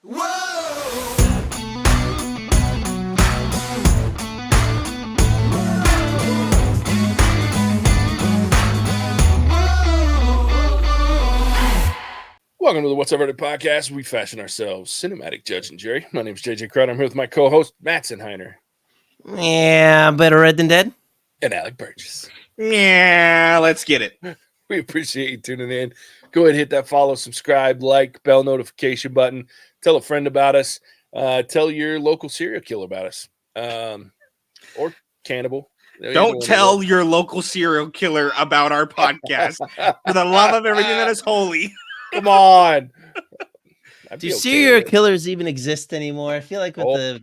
Whoa! Welcome to the What's Up Reddit podcast. We fashion ourselves cinematic judge and jury. My name is JJ Crowder. I'm here with my co-host Mattson Yeah, better red than dead. and Alec Burgess. Yeah, let's get it. We appreciate you tuning in. Go ahead and hit that follow, subscribe, like, bell notification button. Tell a friend about us. Tell your local serial killer about us, or cannibal. Don't tell your local serial killer about our podcast for the love of everything that is holy. Come on. Do serial killers even exist anymore? I feel like with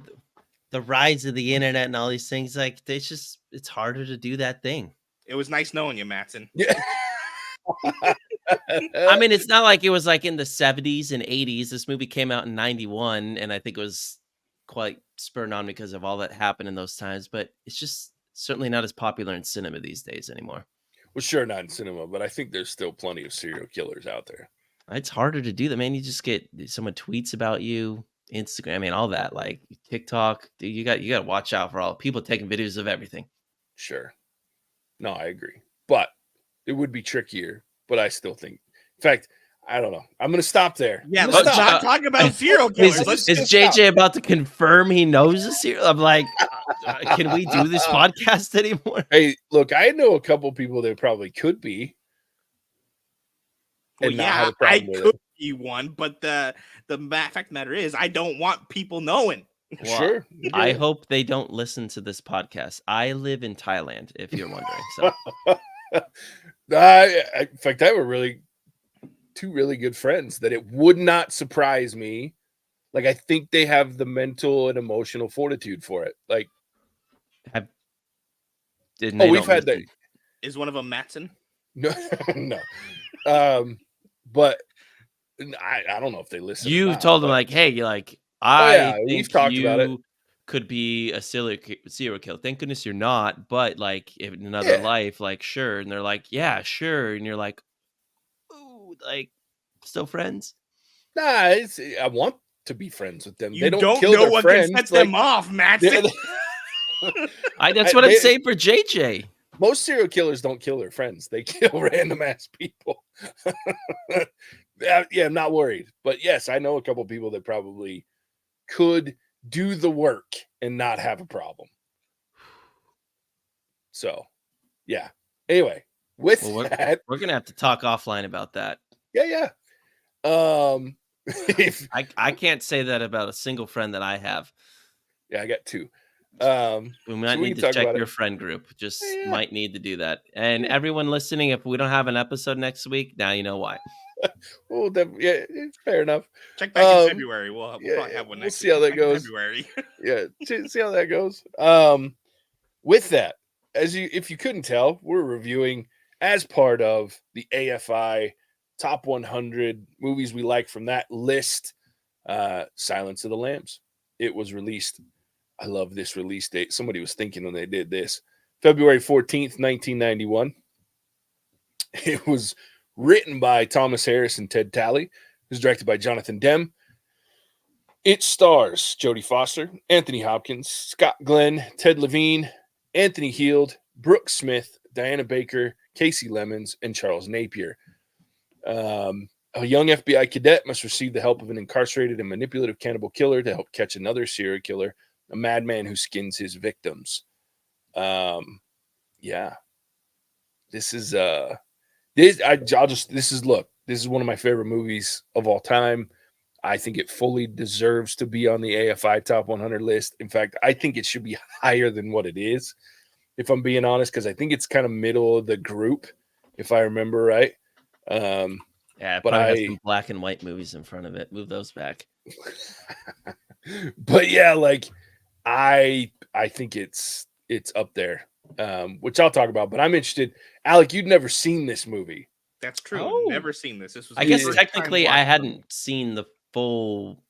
the rise of the internet and all these things, like it's harder to do that thing. It was nice knowing you, Mattson. Yeah. I mean, it's not like it was like in the 70s and 80s. This movie came out in 91, and I think it was quite spurred on because of all that happened in those times, but it's just certainly not as popular in cinema these days anymore. Well, sure, not in cinema, but I think there's still plenty of serial killers out there. It's harder to do that, man. You just get someone tweets about you, Instagram, I mean, all that, like TikTok. Dude, you got to watch out for all people taking videos of everything. Sure. No, I agree. But it would be trickier, but I still think. In fact, I don't know. I'm going to stop there. Yeah, let's not talk about serial killers. Is JJ about to confirm he knows a serial? I'm like, can we do this podcast anymore? Hey, look, I know a couple people that probably could be. Well, yeah, I could be one, but the fact of the matter is, I don't want people knowing. Well, sure. I hope they don't listen to this podcast. I live in Thailand, if you're wondering. So, in fact, I were two really good friends that it would not surprise me. Like, I think they have the mental and emotional fortitude for it. Like, we've had that. Is one of them Mattson? No, no. But I don't know if they listen. You told them like, hey, you're like, we've talked about it. Could be a serial killer. Thank goodness you're not. But like, if in another life, like, sure. And they're like, yeah, sure. And you're like, ooh, like, still friends? Nah, I want to be friends with them. You they don't kill know their what friends. can set them off, Mattson. That's what I'm saying for JJ. Most serial killers don't kill their friends. They kill random ass people. Yeah, I'm not worried. But yes, I know a couple people that probably could do the work and not have a problem. So, yeah. Anyway, with that, we're gonna have to talk offline about that. Yeah. I can't say that about a single friend that I have. Yeah, I got two. We might need to check your friend group. Just might need to do that. And everyone listening, if we don't have an episode next week, now you know why. Well, yeah, fair enough. Check back in February. We'll probably have one next week. We'll see how that goes. February. Yeah, see how that goes. With that, if you couldn't tell, we're reviewing as part of the AFI Top 100 movies we like from that list. Silence of the Lambs. It was released. I love this release date. Somebody was thinking when they did this. February 14th, 1991. It was written by Thomas Harris and Ted Talley. It was directed by Jonathan Demme. It stars Jodie Foster, Anthony Hopkins, Scott Glenn, Ted Levine, Anthony Heald, Brooke Smith, Diana Baker, Casey Lemons, and Charles Napier. A young FBI cadet must receive the help of an incarcerated and manipulative cannibal killer to help catch another serial killer, a madman who skins his victims. Yeah. This is this is one of my favorite movies of all time. I think it fully deserves to be on the AFI Top 100 list. In fact, I think it should be higher than what it is, if I'm being honest, because I think it's kind of middle of the group, if I remember right. Yeah, but I have some black and white movies in front of it. Move those back. But yeah, like I think it's up there, which I'll talk about. But I'm interested, Alec. You'd never seen this movie. That's true. Never seen this. This was. I guess technically I hadn't seen the full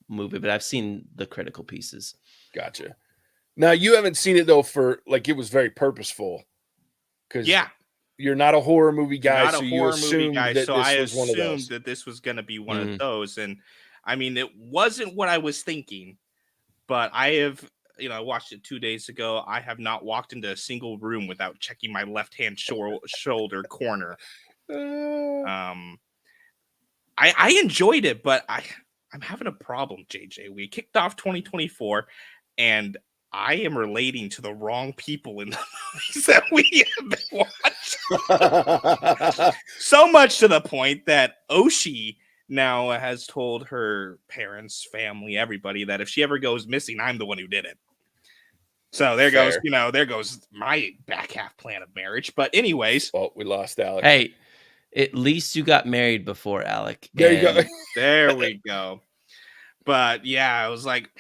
movie, but I've seen the critical pieces. Gotcha. Now you haven't seen it though, for like it was very purposeful. Because you're not a horror movie guy, so you assumed that this was one of those. That this was going to be one of those, and I mean, it wasn't what I was thinking, but I have, I watched it 2 days ago. I have not walked into a single room without checking my left-hand shoulder corner. Um, I enjoyed it, but I'm having a problem, JJ. We kicked off 2024, and I am relating to the wrong people in the movies that we have been watching. So much to the point that Oshi now has told her parents, family, everybody that if she ever goes missing, I'm the one who did it. So there goes, there goes my back half plan of marriage. But anyways, well, we lost Alec. Hey, at least you got married before Alec. There you go. There we go. But yeah, I was like,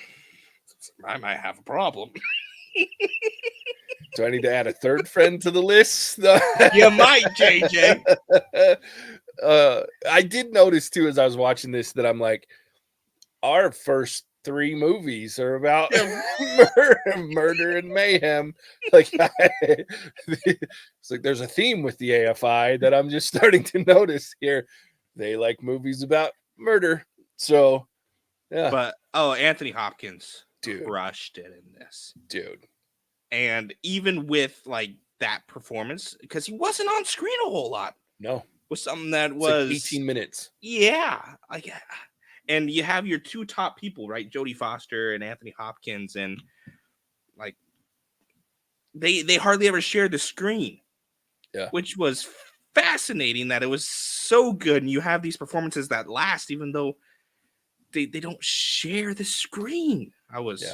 I might have a problem. Do I need to add a third friend to the list? You might, JJ. I did notice too as I was watching this that I'm like, our first 3 movies are about murder and mayhem. Like, it's like there's a theme with the AFI that I'm just starting to notice here. They like movies about murder. So, yeah. But Anthony Hopkins crushed it in this, dude. And even with like that performance, because he wasn't on screen a whole lot. No, was something that was like 18 minutes. Yeah, and you have your 2 top people, right? Jodie Foster and Anthony Hopkins, and like they hardly ever shared the screen. Yeah, which was fascinating that it was so good, and you have these performances that last, even though they don't share the screen. I was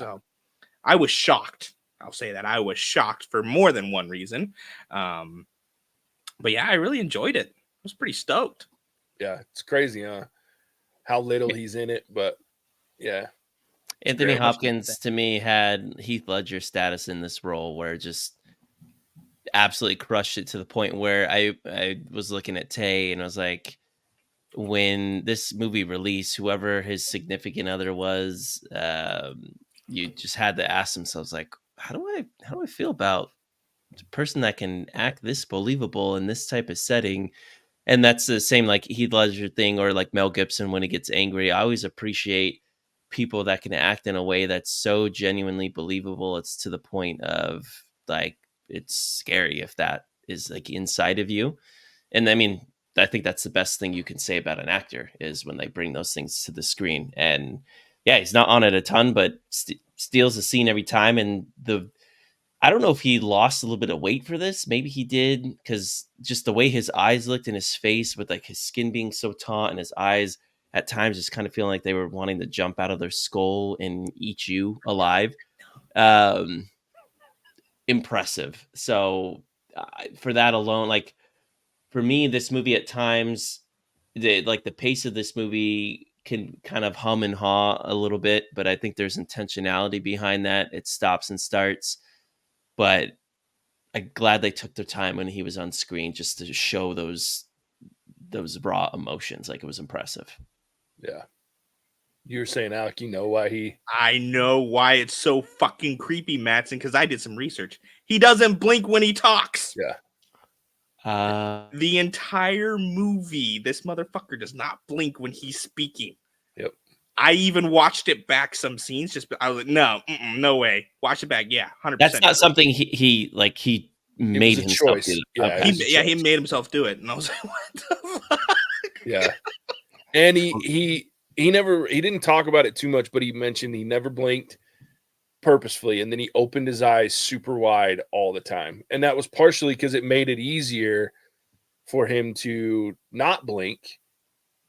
shocked. I'll say that I was shocked for more than one reason. But yeah, I really enjoyed it. I was pretty stoked. Yeah, it's crazy, huh? How little he's in it, but yeah. Anthony Hopkins to me had Heath Ledger status in this role, where just absolutely crushed it to the point where I was looking at Tay and I was like, when this movie released, whoever his significant other was, you just had to ask themselves, like, how do I feel about the person that can act this believable in this type of setting? And that's the same like Heath Ledger thing, or like Mel Gibson when he gets angry. I always appreciate people that can act in a way that's so genuinely believable. It's to the point of like, it's scary if that is like inside of you. And I mean, I think that's the best thing you can say about an actor is when they bring those things to the screen. And yeah, he's not on it a ton, but steals the scene every time. And I don't know if he lost a little bit of weight for this. Maybe he did, because just the way his eyes looked in his face, with like his skin being so taut and his eyes at times just kind of feeling like they were wanting to jump out of their skull and eat you alive. Impressive. So for that alone, like for me, this movie at times, the pace of this movie can kind of hum and haw a little bit, but I think there's intentionality behind that. It stops and starts. But I'm glad they took their time when he was on screen just to show those raw emotions. Like, it was impressive. Yeah. You were saying, Alec, you know why I know why it's so fucking creepy, Mattson, because I did some research. He doesn't blink when he talks. Yeah. The entire movie, this motherfucker does not blink when he's speaking. Yep. I even watched it back some scenes. I was like, no way. Watch it back. Yeah, 100%. That's not something he made himself choice. do. Yeah, Okay. He made himself do it, and I was like, what the fuck? Yeah. And he didn't talk about it too much, but he mentioned he never blinked purposefully, and then he opened his eyes super wide all the time. And that was partially because it made it easier for him to not blink,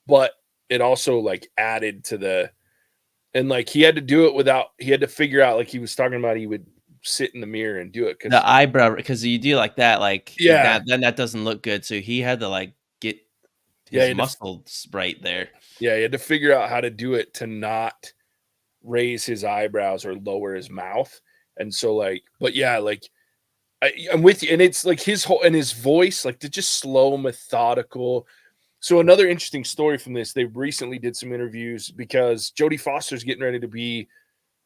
but it also like added to and like he had to do it he had to figure out, like he was talking about, he would sit in the mirror and do it. The eyebrow, because you do like that, like, yeah, then that doesn't look good. So he had to like get his muscles right there. Yeah, he had to figure out how to do it to not raise his eyebrows or lower his mouth. And so like, but yeah, like I'm with you. And it's like his voice, like, they're just slow, methodical. So another interesting story from this, they recently did some interviews because Jodie Foster's getting ready to be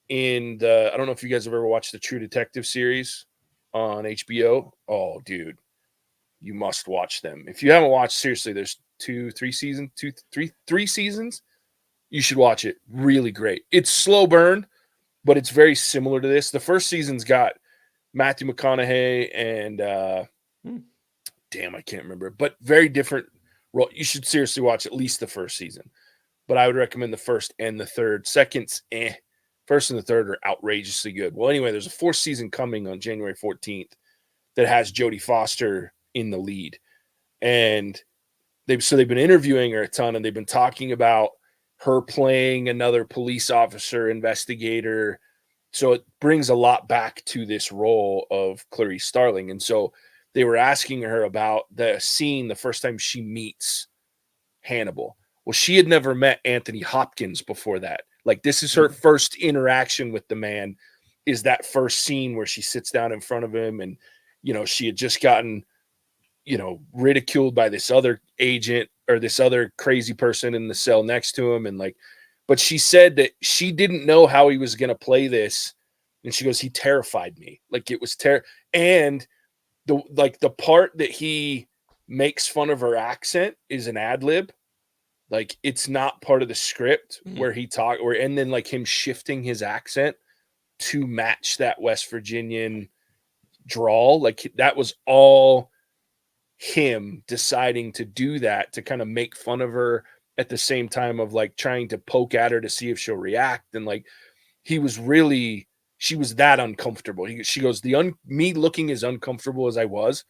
in I don't know if you guys have ever watched the True Detective series on HBO. Oh, dude, you must watch them. If you haven't watched, seriously, there's three seasons. You should watch it. Really great. It's slow burn, but it's very similar to this. The first season's got Matthew McConaughey and damn, I can't remember, but very different role. You should seriously watch at least the first season, but I would recommend the first and the third. Second's First and the third are outrageously good. Well, anyway, there's a fourth season coming on January 14th that has Jodie Foster in the lead. And they've been interviewing her a ton, and they've been talking about her playing another police officer, investigator. So it brings a lot back to this role of Clarice Starling. And so they were asking her about the scene the first time she meets Hannibal. Well, she had never met Anthony Hopkins before that. Like, this is her first interaction with the man, is that first scene where she sits down in front of him, and, she had just gotten, ridiculed by this other agent or this other crazy person in the cell next to him. And but she said that she didn't know how he was going to play this. And she goes, he terrified me. Like, it was and the part that he makes fun of her accent is an ad lib. Like, it's not part of the script where he and then him shifting his accent to match that West Virginian drawl. Like, that was all him deciding to do that, to kind of make fun of her at the same time of trying to poke at her to see if she'll react. And she was that uncomfortable. She goes, me looking as uncomfortable as I was,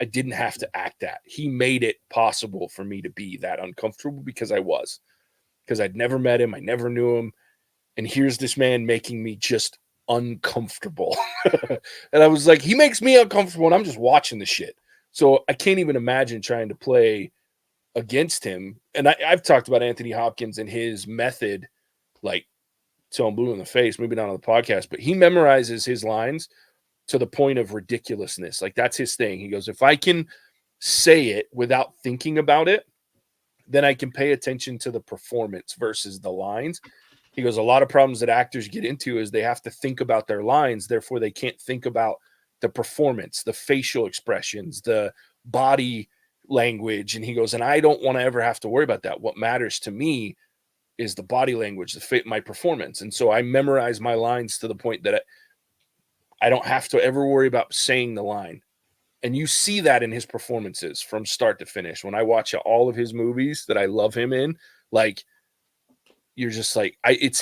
I didn't have to act that. He made it possible for me to be that uncomfortable because I'd never met him. I never knew him. And here's this man making me just uncomfortable. And I was like, he makes me uncomfortable and I'm just watching the shit. So I can't even imagine trying to play against him. And I've talked about Anthony Hopkins and his method, till I'm blue in the face, maybe not on the podcast, but he memorizes his lines to the point of ridiculousness. That's his thing. He goes, if I can say it without thinking about it, then I can pay attention to the performance versus the lines. He goes, a lot of problems that actors get into is they have to think about their lines. Therefore, they can't think about the performance, the facial expressions, the body language. And he goes, and I don't want to ever have to worry about that. What matters to me is the body language, my performance. And so I memorize my lines to the point that I don't have to ever worry about saying the line. And you see that in his performances from start to finish. When I watch all of his movies that I love him in, you're just it's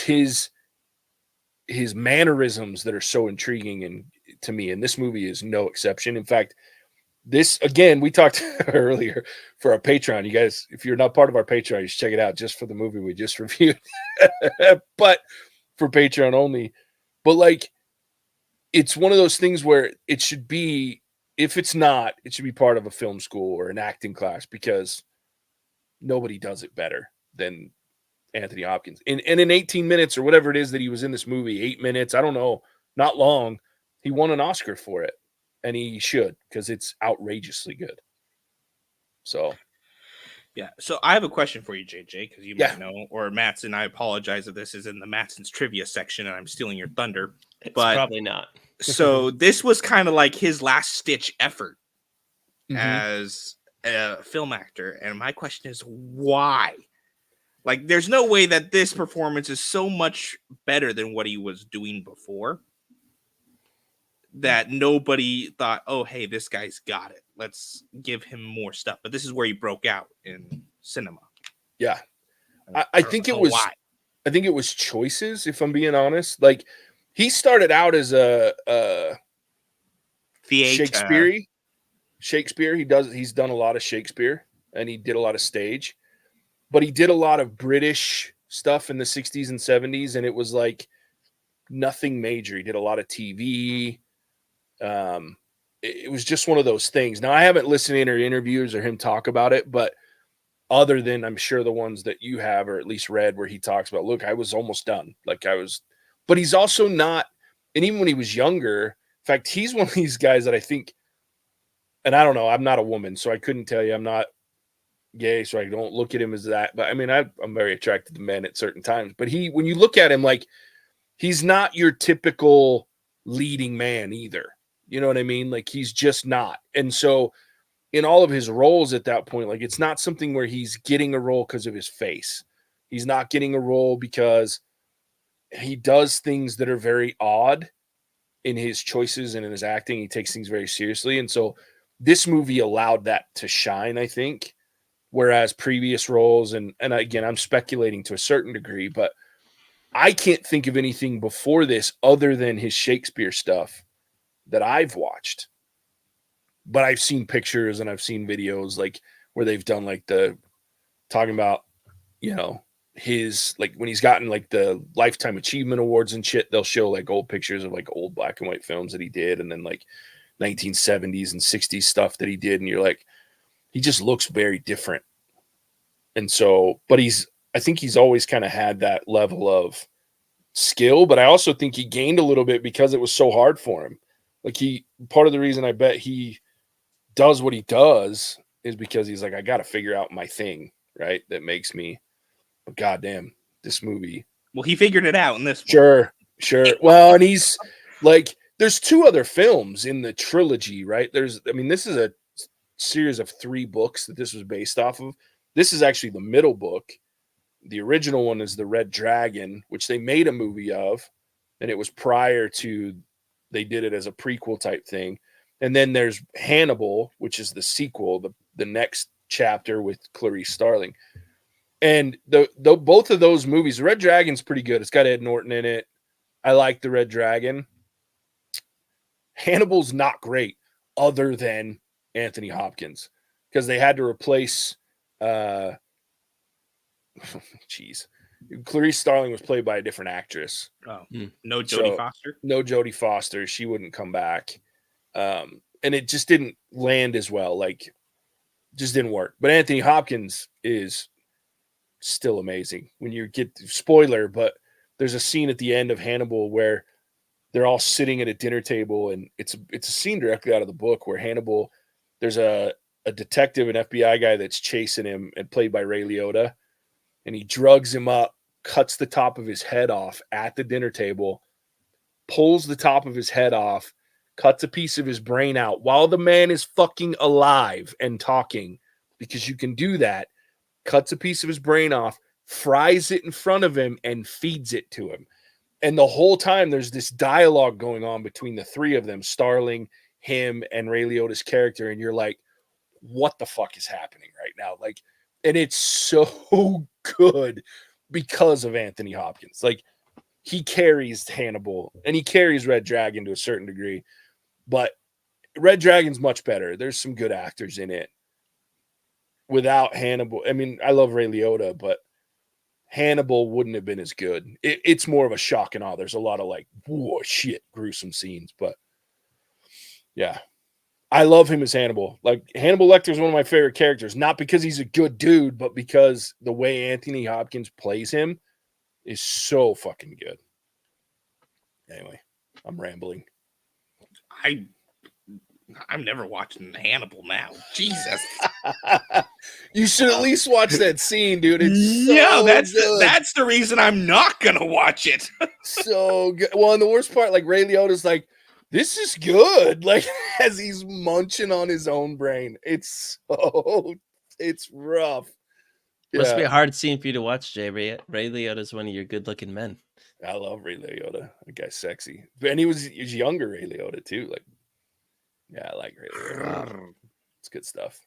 his mannerisms that are so intriguing and to me. And this movie is no exception. In fact, this, again, we talked earlier for our Patreon. You guys, if you're not part of our Patreon, you should check it out just for the movie we just reviewed. But for Patreon only. But it's one of those things where it should be, if it's not, it should be part of a film school or an acting class, because nobody does it better than Anthony Hopkins. And in 18 minutes or whatever it is that he was in this movie, 8 minutes, I don't know, not long, he won an Oscar for it. And he should, because it's outrageously good. So. Yeah. So I have a question for you, JJ, because you might know, or Mattson. I apologize if this is in the Mattson's trivia section and I'm stealing your thunder. It's probably not. So this was kind of like his last stitch effort as a film actor. And my question is, why? There's no way that this performance is so much better than what he was doing before that nobody thought, oh, hey, this guy's got it. Let's give him more stuff. But this is where he broke out in cinema. Yeah. I think it was why. I think it was choices, if I'm being honest. He started out as a theater. Shakespeare. He's done a lot of Shakespeare, and he did a lot of stage. But he did a lot of British stuff in the 60s and 70s, and it was nothing major. He did a lot of TV. It was just one of those things. Now, I haven't listened to any interviews or him talk about it, but other than I'm sure the ones that you have or at least read where he talks about, look, I was almost done. But he's also not, and even when he was younger, in fact, he's one of these guys that I think, and I don't know, I'm not a woman, so I couldn't tell you, I'm not gay, so I don't look at him as that. But I mean, I'm very attracted to men at certain times. But when you look at him, he's not your typical leading man either. You know what I mean? He's just not. And so in all of his roles at that point, it's not something where he's getting a role because of his face. He's not getting a role because he does things that are very odd in his choices and in his acting. He takes things very seriously. And so this movie allowed that to shine, I think. Whereas previous roles, and again, I'm speculating to a certain degree, but I can't think of anything before this other than his Shakespeare stuff that I've watched. But I've seen pictures and I've seen videos like where they've done like the talking about, you know, his like when he's gotten like the lifetime achievement awards and shit, they'll show like old pictures of like old black and white films that he did, and then like 1970s and 60s stuff that he did, and you're like, he just looks very different. And so, but I think he's always kind of had that level of skill, but I also think he gained a little bit because it was so hard for him. Like part of the reason I bet he does what he does is because he's like, I got to figure out my thing, right? That makes me, but goddamn, this movie. Well, he figured it out in this one. Sure. Well, and he's like, there's 2 other films in the trilogy, right? This is a series of 3 books that this was based off of. This is actually the middle book. The original one is The Red Dragon, which they made a movie of, and it was prior to, they did it as a prequel type thing. And then there's Hannibal, which is the sequel, the next chapter with Clarice Starling. And both of those movies, The Red Dragon's pretty good. It's got Ed Norton in it. I like The Red Dragon. Hannibal's not great other than Anthony Hopkins because they had to replace Clarice Starling was played by a different actress. Oh, no Jodie Foster? No Jodie Foster. She wouldn't come back. And it just didn't land as well. Like, just didn't work. But Anthony Hopkins is still amazing. When you get spoiler, but there's a scene at the end of Hannibal where they're all sitting at a dinner table, and it's a scene directly out of the book where Hannibal, there's a detective, an FBI guy that's chasing him, and played by Ray Liotta, and he drugs him up, cuts the top of his head off at the dinner table, pulls the top of his head off, cuts a piece of his brain out while the man is fucking alive and talking, because you can do that, cuts a piece of his brain off, fries it in front of him, and feeds it to him. And the whole time there's this dialogue going on between the 3 of them, Starling, him, and Ray Liotta's character, and you're like, what the fuck is happening right now? Like, and it's so good because of Anthony Hopkins. Like, he carries Hannibal and he carries Red Dragon to a certain degree, but Red Dragon's much better. There's some good actors in it. Without Hannibal, I mean, I love Ray Liotta, but Hannibal wouldn't have been as good. It's more of a shock and awe. There's a lot of like, whoa, shit, gruesome scenes, but yeah. I love him as Hannibal. Like, Hannibal Lecter is one of my favorite characters, not because he's a good dude, but because the way Anthony Hopkins plays him is so fucking good. Anyway, I'm rambling. I'm never watching Hannibal now. Jesus. You should at least watch that scene, dude. It's so good. That's the reason I'm not gonna watch it. So good. Well, and the worst part, like, Ray Liotta's like, this is good. Like, as he's munching on his own brain. It's rough. Must be a hard scene for you to watch, Jay. Ray Liotta's one of your good-looking men. I love Ray Liotta. That guy's sexy. And he was younger Ray Liotta, too. Like, yeah, I like Ray Liotta. It's good stuff.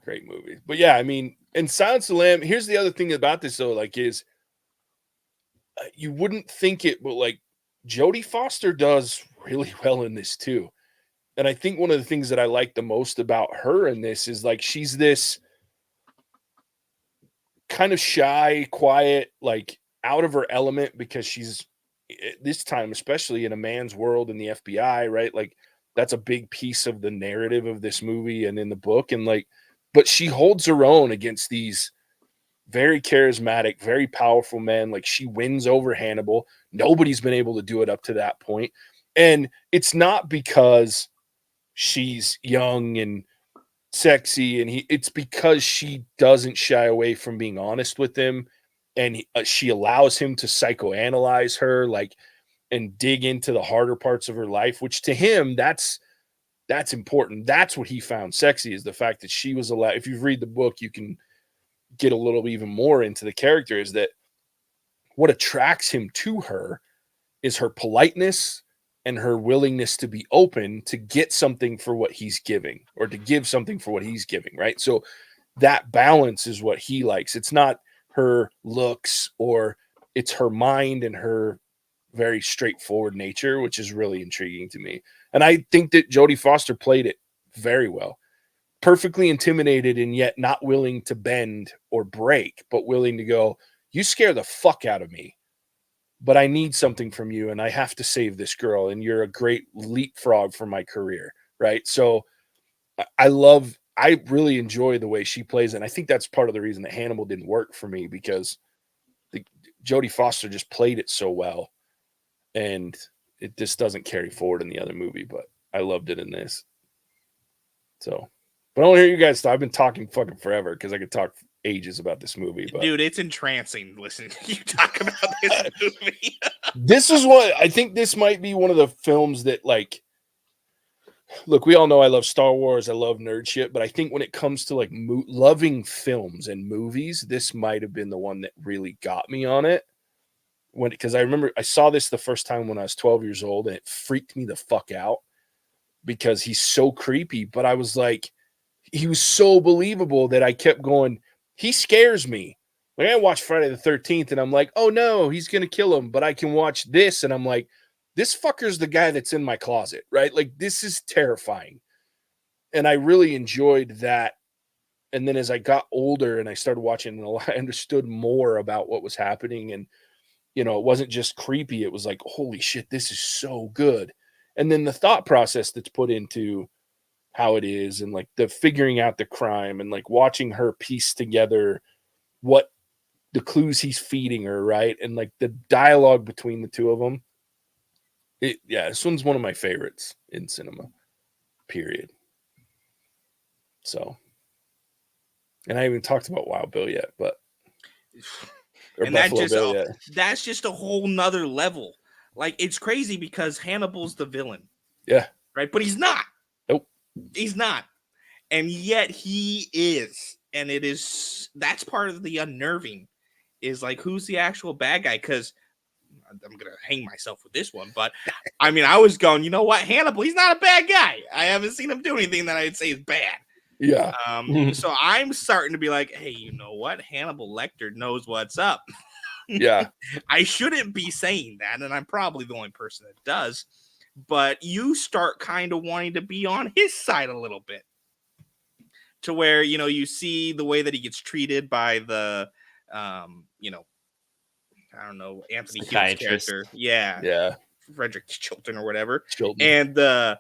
Great movie. But yeah, I mean, and Silence of the Lamb, here's the other thing about this, though, like, is you wouldn't think it, but like, Jodie Foster does really well in this too. And I think one of the things that I like the most about her in this is like, she's this kind of shy, quiet, like out of her element, because she's this time, especially in a man's world in the FBI, right? Like, that's a big piece of the narrative of this movie and in the book. And like, but she holds her own against these very charismatic, very powerful men. Like, she wins over Hannibal. Nobody's been able to do it up to that point. And it's not because she's young and sexy, and it's because she doesn't shy away from being honest with him. And she allows him to psychoanalyze her, like, and dig into the harder parts of her life, which to him, that's important. That's what he found sexy, is the fact that she was allowed. If you read the book, you can get a little even more into the character is that what attracts him to her is her politeness and her willingness to be open to get something for what he's giving, or to give something for what he's giving, right? So that balance is what he likes. It's not her looks, or it's her mind and her very straightforward nature, which is really intriguing to me. And I think that Jodie Foster played it very well. Perfectly intimidated and yet not willing to bend or break, but willing to go, you scare the fuck out of me, but I need something from you and I have to save this girl, and you're a great leapfrog for my career, right? So I really enjoy the way she plays, and I think that's part of the reason that Hannibal didn't work for me, because Jodie Foster just played it so well, and it just doesn't carry forward in the other movie, but I loved it in this. So, but I want to hear you guys talk. I've been talking fucking forever because I could talk ages about this movie. But dude, it's entrancing listening to you talk about this movie. This is what I think. This might be one of the films that, like, look, we all know I love Star Wars, I love nerd shit, but I think when it comes to like loving films and movies, this might have been the one that really got me on it. Because I remember I saw this the first time when I was 12 years old, and it freaked me the fuck out because he's so creepy. But I was like, he was so believable that I kept going, he scares me. Like, I watched Friday the 13th and I'm like, oh no, he's going to kill him. But I can watch this and I'm like, this fucker's the guy that's in my closet, right? Like, this is terrifying. And I really enjoyed that. And then as I got older and I started watching, I understood more about what was happening. And, you know, it wasn't just creepy. It was like, holy shit, this is so good. And then the thought process that's put into how it is, and like the figuring out the crime, and like watching her piece together what the clues he's feeding her, right? And like the dialogue between the two of them. This one's one of my favorites in cinema, period. So, and I haven't even talked about Wild Bill yet, but and that's just a whole nother level. Like, it's crazy because Hannibal's the villain. Yeah. Right? But he's not. Nope. He's not. And yet he is. And that's part of the unnerving, is like, who's the actual bad guy? Because I'm going to hang myself with this one. But I mean, I was going, you know what? Hannibal, he's not a bad guy. I haven't seen him do anything that I'd say is bad. Yeah. So I'm starting to be like, hey, you know what? Hannibal Lecter knows what's up. Yeah. I shouldn't be saying that, and I'm probably the only person that does. But you start kind of wanting to be on his side a little bit, to where, you know, you see the way that he gets treated by the, you know, I don't know, Anthony Hill's character. Yeah. Frederick Chilton or whatever. And the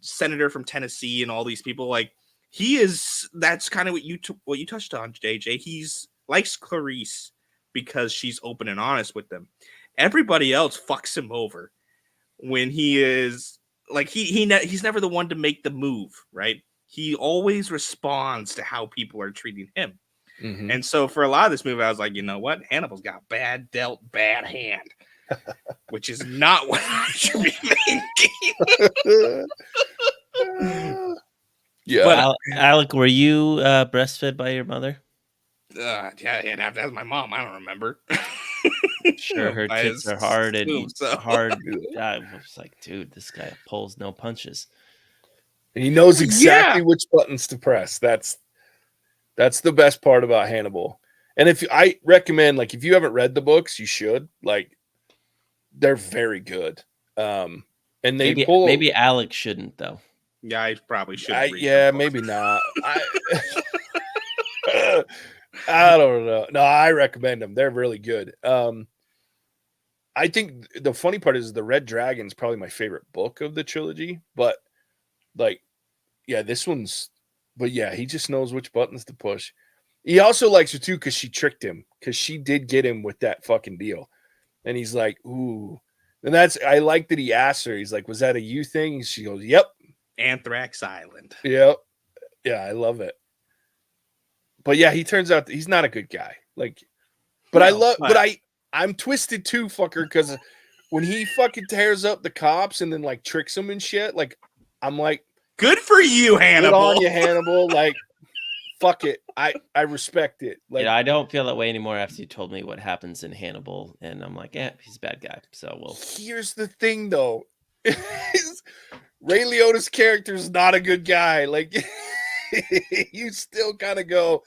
senator from Tennessee and all these people, like, that's kind of what you touched on, JJ. He's likes Clarice because she's open and honest with them. Everybody else fucks him over when he is like, he's never the one to make the move, right? He always responds to how people are treating him. Mm-hmm. And so for a lot of this movie, I was like, you know what? Hannibal's got bad hand, which is not what I should be thinking. Yeah. But Alec, were you breastfed by your mother? Yeah, that was my mom. I don't remember. Sure, her tits are hard and hard. I was like, dude, this guy pulls no punches. And he knows exactly which buttons to press. That's the best part about Hannibal. And I recommend, like, if you haven't read the books, you should. Like, they're very good. And they maybe Alec shouldn't, though. Yeah, I probably should. Maybe not. I don't know. No, I recommend them. They're really good. I think the funny part is The Red Dragon is probably my favorite book of the trilogy. But, like, yeah, this one's. But yeah, he just knows which buttons to push. He also likes her too because she tricked him, because she did get him with that fucking deal. And he's like, ooh. And I like that he asked her. He's like, was that a you thing? And she goes, yep. Anthrax Island. Yep. Yeah, I love it. But yeah, he turns out he's not a good guy. Like, but I'm twisted too, fucker, because when he fucking tears up the cops and then like tricks them and shit, like, I'm like, good for you, Hannibal. Good on you, Hannibal. Like, fuck it. I respect it. Like, I don't feel that way anymore after you told me what happens in Hannibal, and I'm like, he's a bad guy. So here's the thing, though. Ray Liotta's character is not a good guy. Like, you still kind of go,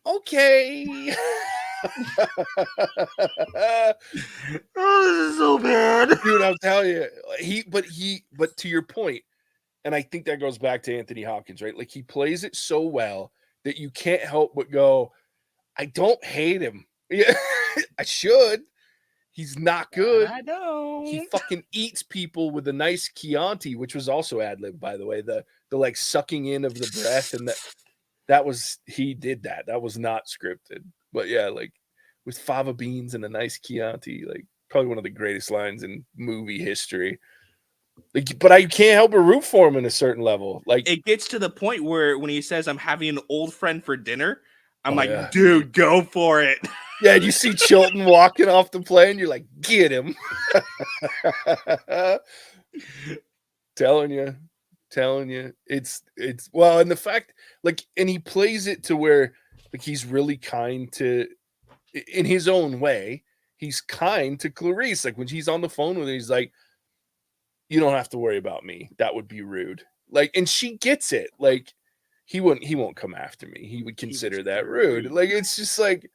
okay. Oh, this is so bad. Dude, I'll tell you, but to your point, and I think that goes back to Anthony Hopkins, right? Like, he plays it so well that you can't help but go, I don't hate him. Yeah, I should. He's not good. I know. He fucking eats people with a nice Chianti, which was also ad lib, by the way. The like sucking in of the breath, and that was, he did that. That was not scripted. But yeah, like with fava beans and a nice Chianti, like probably one of the greatest lines in movie history. Like, but I can't help but root for him in a certain level. Like, it gets to the point where when he says, "I'm having an old friend for dinner," I'm like, yeah. dude, go for it. Yeah, you see Chilton walking off the plane, you're like, get him. telling you. It's well, and the fact, like, and he plays it to where, like, he's really kind to, in his own way, he's kind to Clarice. Like, when she's on the phone with her, he's like, you don't have to worry about me. That would be rude. Like, and she gets it. Like, he won't come after me. He would consider that rude. Like, it's just like,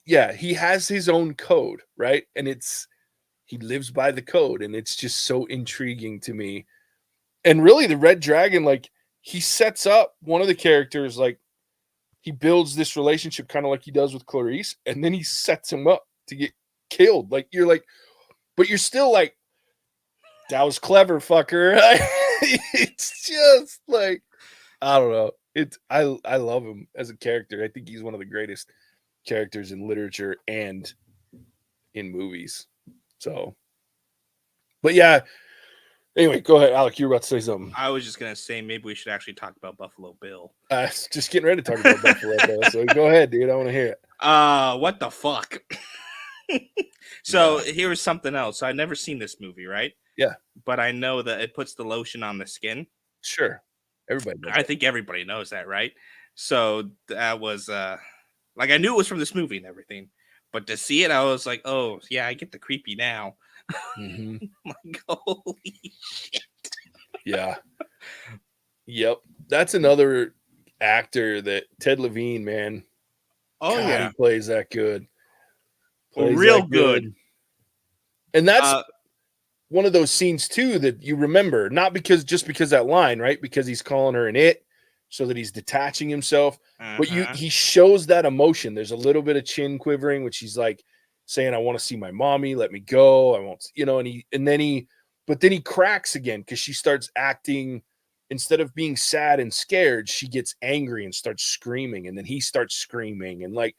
yeah, he has his own code, right? And he lives by the code, and it's just so intriguing to me. And really, the Red Dragon, like, he sets up one of the characters, like, he builds this relationship kind of like he does with Clarice, and then he sets him up to get killed. Like, you're like, but you're still like, that was clever, fucker. It's just like, I don't know. I love him as a character. I think he's one of the greatest characters in literature and in movies. So, but yeah. Anyway, go ahead, Alec. You were about to say something. I was just gonna say maybe we should actually talk about Buffalo Bill. Just getting ready to talk about Buffalo Bill. So go ahead, dude. I want to hear it. What the fuck? So here's something else. I've never seen this movie, right? Yeah. But I know that it puts the lotion on the skin. Sure. Everybody knows I think everybody knows that, right? So that was like, I knew it was from this movie and everything, but to see it, I was like, oh yeah, I get the creepy now. Mm-hmm. Like, holy shit. Yeah. Yep. That's another actor that Ted Levine, man. Oh God, yeah, he plays that good. Plays real good. And that's one of those scenes too that you remember, not just because that line, right? Because he's calling her an it, so that he's detaching himself. But he shows that emotion. There's a little bit of chin quivering, which he's like saying, I want to see my mommy, let me go. I won't, and then he cracks again because she starts acting, instead of being sad and scared, she gets angry and starts screaming, and then he starts screaming, and like,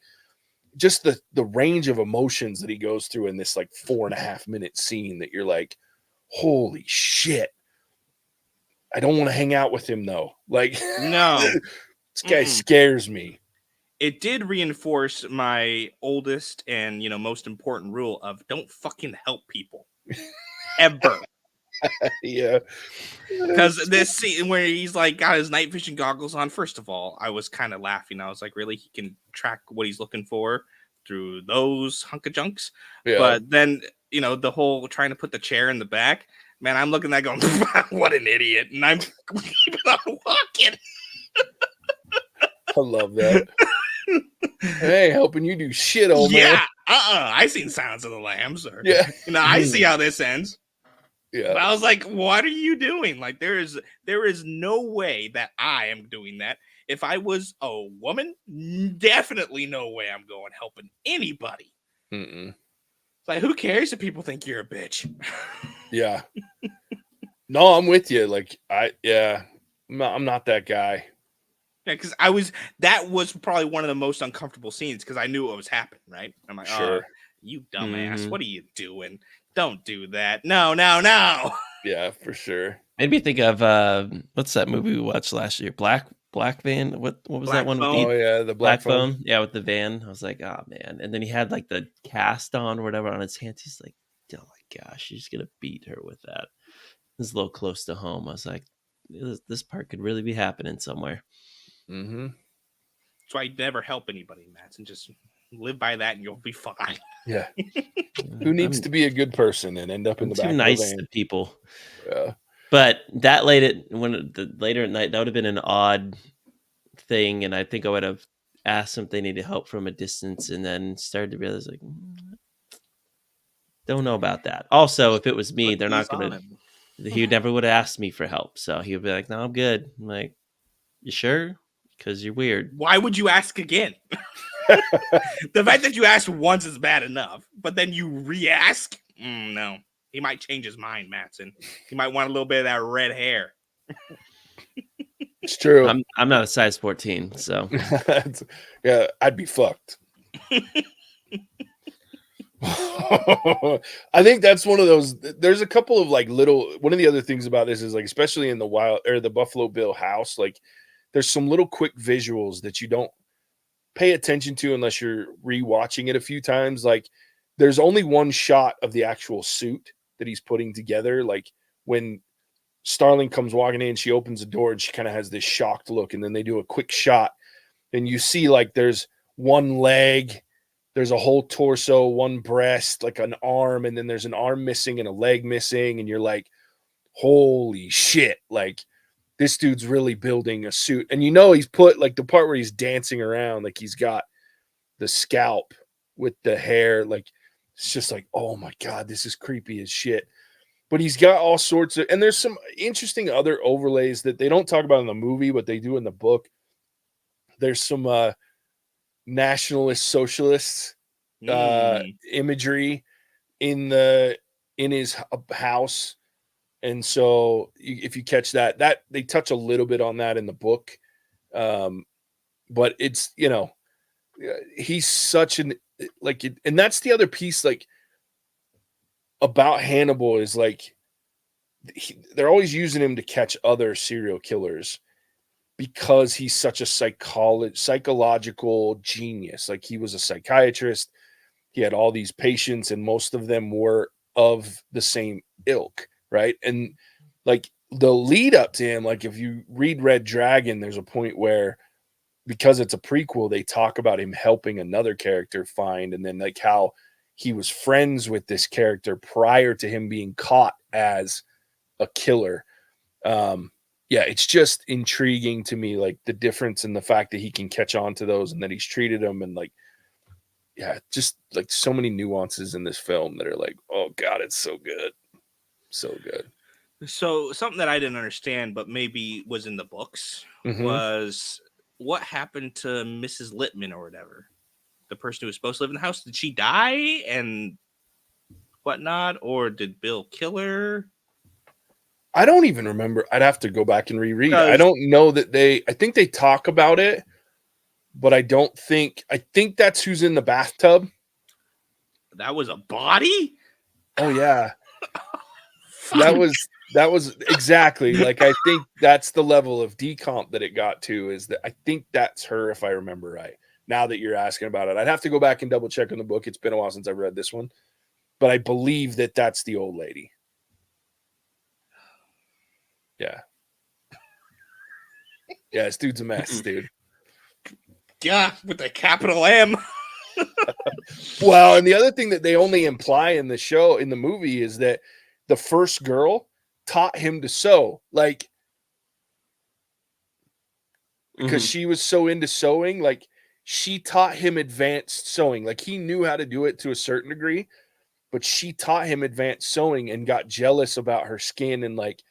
just the range of emotions that he goes through in this like 4.5 minute scene that you're like, holy shit. I don't want to hang out with him though. Like, no, this guy scares me. It did reinforce my oldest and most important rule of don't fucking help people ever. Yeah, because this scene where he's like got his night vision goggles on, first of all, I was kind of laughing. I was like, really, he can track what he's looking for through those hunk of junks? Yeah. But then the whole trying to put the chair in the back, man, I'm looking at that going, what an idiot, and I'm keeping on walking. I love that. Hey, helping you do shit, old man. I seen Silence of the Lambs, or I see how this ends. Yeah. But I was like, what are you doing? Like, there is no way that I am doing that. If I was a woman, definitely no way I'm going helping anybody. Mm-mm. It's like, who cares if people think you're a bitch? Yeah. No, I'm with you. Like, I'm not that guy. Yeah, because that was probably one of the most uncomfortable scenes because I knew what was happening, right? I'm like, sure. You dumbass, what are you doing? Don't do that. No. Yeah, for sure. Made me think of what's that movie we watched last year? Black Van. What was that one? Phone? Oh yeah, the Black Phone. Yeah, with the van. I was like, oh man. And then he had like the cast on or whatever on his hands. He's like, oh my gosh, he's gonna beat her with that. It's a little close to home. I was like, this part could really be happening somewhere. Mm-hmm. That's why you never help anybody, Mattson. Just live by that and you'll be fine. Yeah. Who needs to be a good person and end up in I'm the too back nice of a to people. van? But that later at night, that would have been an odd thing, and I think I would have asked them if they needed help from a distance, and then started to realize like, don't know about that. Also, if it was me, Put they're not these on gonna. him. He never would have asked me for help, so he would be like, "No, I'm good." I'm like, "You sure? Because you're weird." Why would you ask again? The fact that you asked once is bad enough, but then you re-ask? No. He might change his mind, Mattson. He might want a little bit of that red hair. It's true. I'm not a size 14, so Yeah, I'd be fucked. I think that's one of those. There's a couple of like little. One of the other things about this is like, especially in the wild or the Buffalo Bill house, like there's some little quick visuals that you don't pay attention to unless you're rewatching it a few times. Like there's only one shot of the actual suit that he's putting together. Like when Starling comes walking in, she opens the door and she kind of has this shocked look, and then they do a quick shot, and you see like there's one leg, there's a whole torso, one breast, like an arm, and then there's an arm missing and a leg missing, and you're like, holy shit, like this dude's really building a suit. And you know he's put like the part where he's dancing around, like he's got the scalp with the hair, like it's just like, oh my god, this is creepy as shit. But he's got all sorts of, and there's some interesting other overlays that they don't talk about in the movie, but they do in the book. There's some nationalist socialist imagery in his house, and so if you catch that they touch a little bit on that in the book, but it's he's such an like it, and that's the other piece like about Hannibal is like they're always using him to catch other serial killers because he's such a psychological genius. Like he was a psychiatrist. He had all these patients, and most of them were of the same ilk, right? And like the lead up to him, like if you read Red Dragon, there's a point where because it's a prequel, they talk about him helping another character find, and then like how he was friends with this character prior to him being caught as a killer. Yeah, it's just intriguing to me, like the difference in the fact that he can catch on to those and that he's treated them, and like, yeah, just like so many nuances in this film that are like, oh god, it's so good, so good. So something that I didn't understand, but maybe was in the books, was what happened to Mrs. Littman or whatever, the person who was supposed to live in the house. Did she die and whatnot, or did Bill kill her? I don't even remember. I'd have to go back and reread. I don't know that I think they talk about it, but I think that's who's in the bathtub. That was a body? Oh yeah. That was exactly like, I think that's the level of decomp that it got to, is that I think that's her, if I remember right. Now that you're asking about it, I'd have to go back and double check on the book. It's been a while since I've read this one, but I believe that that's the old lady. Yeah. Yeah, this dude's a mess, dude. Yeah, with a capital M. Well, and the other thing that they only imply in the movie is that the first girl taught him to sew, like, because she was so into sewing, like she taught him advanced sewing. Like he knew how to do it to a certain degree, but she taught him advanced sewing and got jealous about her skin and like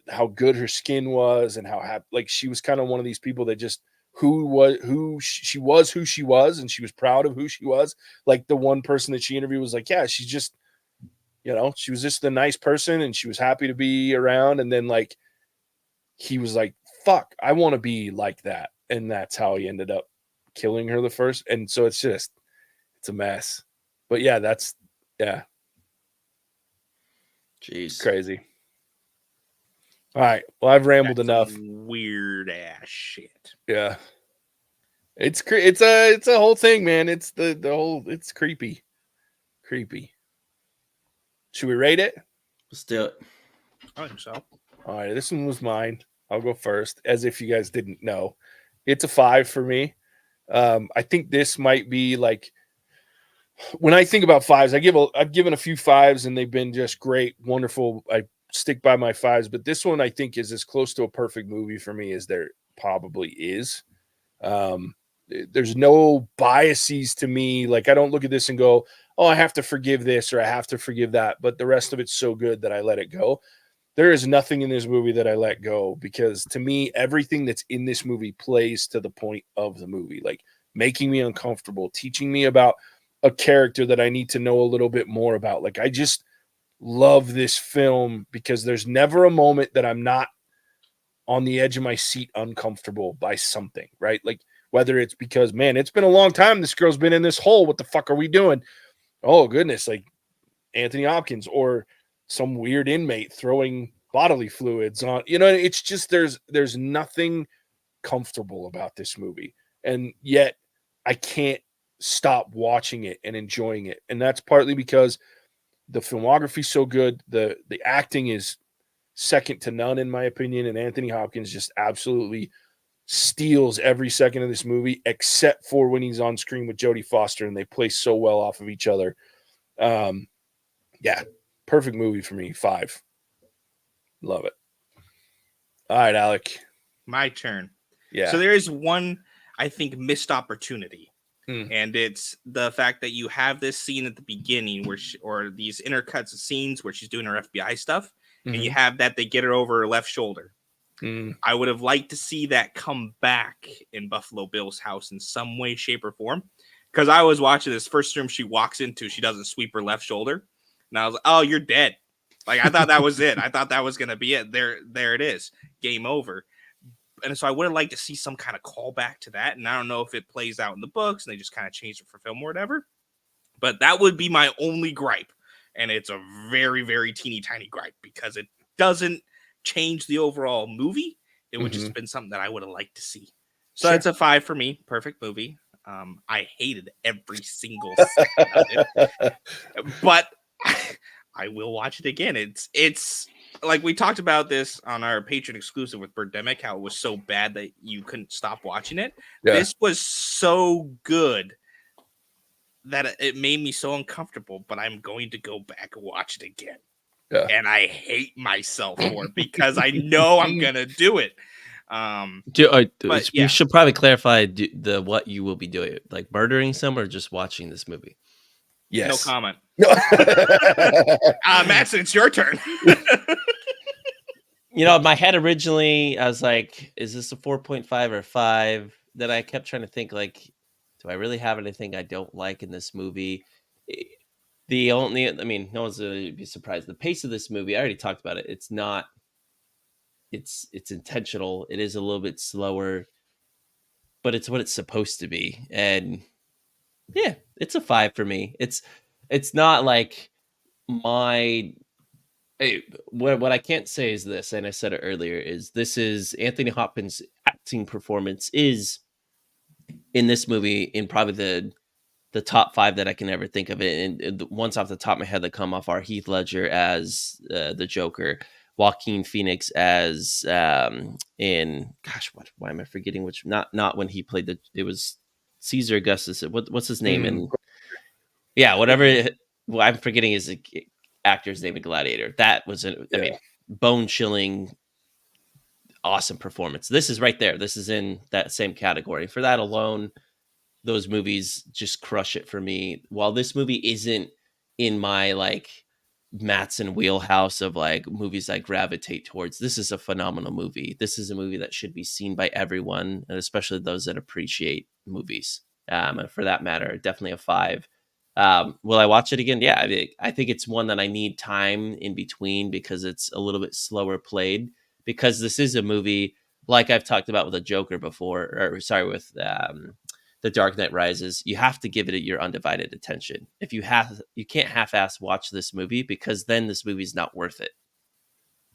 how good her skin was, and how happy, like she was kind of one of these people that just who she was, and she was proud of who she was. Like the one person that she interviewed was like, yeah, she's just, she was just a nice person and she was happy to be around. And then like he was like, fuck, I want to be like that. And that's how he ended up killing her the first. And so it's a mess. But yeah, yeah. Jeez. Crazy. All right. Well, I've rambled enough. Weird ass shit. Yeah. It's a whole thing, man. It's the whole, it's creepy. Creepy. Should we rate it? Let's do it. I think so. All right, this one was mine. I'll go first, as if you guys didn't know. It's a 5 for me. I think this might be like when I think about fives. I've given a few fives, and they've been just great, wonderful. I stick by my fives, but this one I think is as close to a perfect movie for me as there probably is. Um, there's no biases to me. Like I don't look at this and go, "Oh, I have to forgive this or I have to forgive that," but the rest of it's so good that I let it go. There is nothing in this movie that I let go because to me, everything that's in this movie plays to the point of the movie, like making me uncomfortable, teaching me about a character that I need to know a little bit more about. Like, I just love this film because there's never a moment that I'm not on the edge of my seat, uncomfortable by something, right? Like, whether it's because, man, it's been a long time. This girl's been in this hole. What the fuck are we doing? Oh, goodness. Like, Anthony Hopkins or some weird inmate throwing bodily fluids on, it's just there's nothing comfortable about this movie. And yet I can't stop watching it and enjoying it. And that's partly because the filmography's so good. The acting is second to none, in my opinion. And Anthony Hopkins just absolutely steals every second of this movie, except for when he's on screen with Jodie Foster and they play so well off of each other. Yeah, perfect movie for me. 5. Love it. All right, Alec. My turn. Yeah. So there is one, I think, missed opportunity. And it's the fact that you have this scene at the beginning or these intercuts of scenes where she's doing her FBI stuff. And you have that they get her over her left shoulder. I would have liked to see that come back in Buffalo Bill's house in some way, shape, or form. Because I was watching this first room she walks into, she doesn't sweep her left shoulder. And I was like, oh, you're dead. Like, I thought that was it. I thought that was going to be it. There it is. Game over. And so I would have liked to see some kind of callback to that. And I don't know if it plays out in the books and they just kind of changed it for film or whatever. But that would be my only gripe. And it's a very, very teeny tiny gripe because it doesn't change the overall movie. It would just have been something that I would have liked to see. So That's a 5 for me. Perfect movie. I hated every single second of it. But I will watch it again. It's like we talked about this on our Patreon exclusive with Birdemic, how it was so bad that you couldn't stop watching it. Yeah. This was so good that it made me so uncomfortable, but I'm going to go back and watch it again. Yeah. And I hate myself for it because I know I'm going to do it. You should probably clarify what you will be doing, like murdering someone or just watching this movie. Yes. No comment. Mattson, it's your turn. In my head originally, I was like, is this a 4.5 or 5? Then I kept trying to think, like, do I really have anything I don't like in this movie? No one's going to be surprised. The pace of this movie, I already talked about it. It's not, it's intentional. It is a little bit slower, but it's what it's supposed to be. And yeah, it's a 5 for me. It's not like what I can't say is this, and I said it earlier, is this is Anthony Hopkins' acting performance is in this movie in probably the top 5 that I can ever think of it. And the ones off the top of my head that come off are Heath Ledger as the Joker, Joaquin Phoenix as why am I forgetting which? Not when he played it was Caesar Augustus. What's his name? And whatever. I'm forgetting his actor's name in Gladiator. That was bone chilling, awesome performance. This is right there. This is in that same category. For that alone, those movies just crush it for me. While this movie isn't in my like Mattson wheelhouse of like movies I gravitate towards, this is a phenomenal movie. This is a movie that should be seen by everyone, and especially those that appreciate movies. And for that matter, definitely a 5. Will I watch it again? Yeah, I think it's one that I need time in between because it's a little bit slower played. Because this is a movie like I've talked about with the Joker before, with The Dark Knight Rises. You have to give it your undivided attention. If you can't half-ass watch this movie because then this movie's not worth it.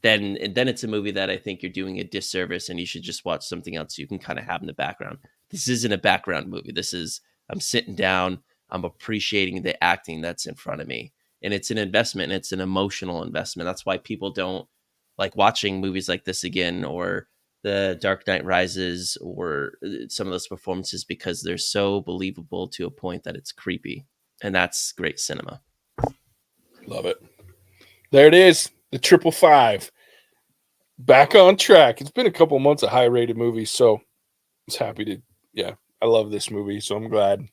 Then it's a movie that I think you're doing a disservice and you should just watch something else you can kind of have in the background. This isn't a background movie. I'm sitting down. I'm appreciating the acting that's in front of me. And it's an investment. And it's an emotional investment. That's why people don't like watching movies like this again, or the Dark Knight Rises, or some of those performances, because they're so believable to a point that it's creepy, and that's great cinema. Love it. There it is, the 555. Back on track. It's been a couple months of high-rated movies, so I was happy to. Yeah, I love this movie, so I'm glad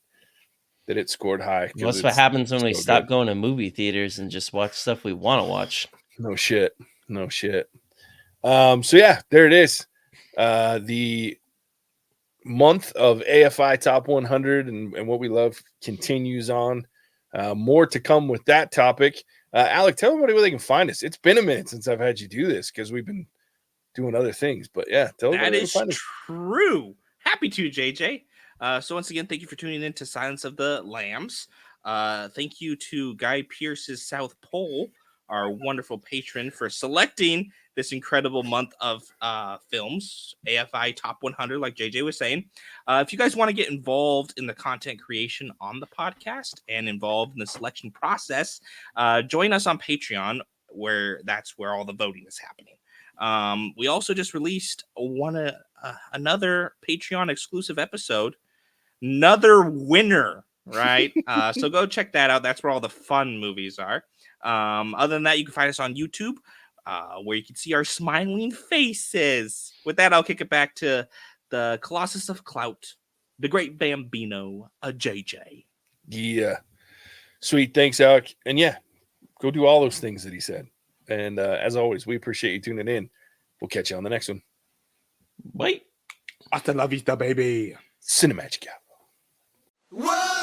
that it scored high. What's what happens when we so stop good. going to movie theaters and just watch stuff we want to watch? No shit. So yeah, there it is. The month of AFI Top 100 and what we love continues on. More to come with that topic. Alec, tell everybody where they can find us. It's been a minute since I've had you do this because we've been doing other things. But yeah, tell everybody That where they is can find us. true. Happy to, JJ. So once again, thank you for tuning in to Silence of the Lambs. Thank you to Guy Pearce's South Pole, our wonderful patron, for selecting this incredible month of films, AFI Top 100, like JJ was saying. If you guys want to get involved in the content creation on the podcast and involved in the selection process, join us on Patreon, where that's where all the voting is happening. We also just released another Patreon exclusive episode, another winner, right? So go check that out. That's where all the fun movies are. Other than that, you can find us on YouTube, where you can see our smiling faces. With that, I'll kick it back to the Colossus of Clout, the great Bambino, JJ. Yeah. Sweet. Thanks, Alec. And yeah, go do all those things that he said. And as always, we appreciate you tuning in. We'll catch you on the next one. Wait. Hasta la vista, baby. Cinemagic. Whoa!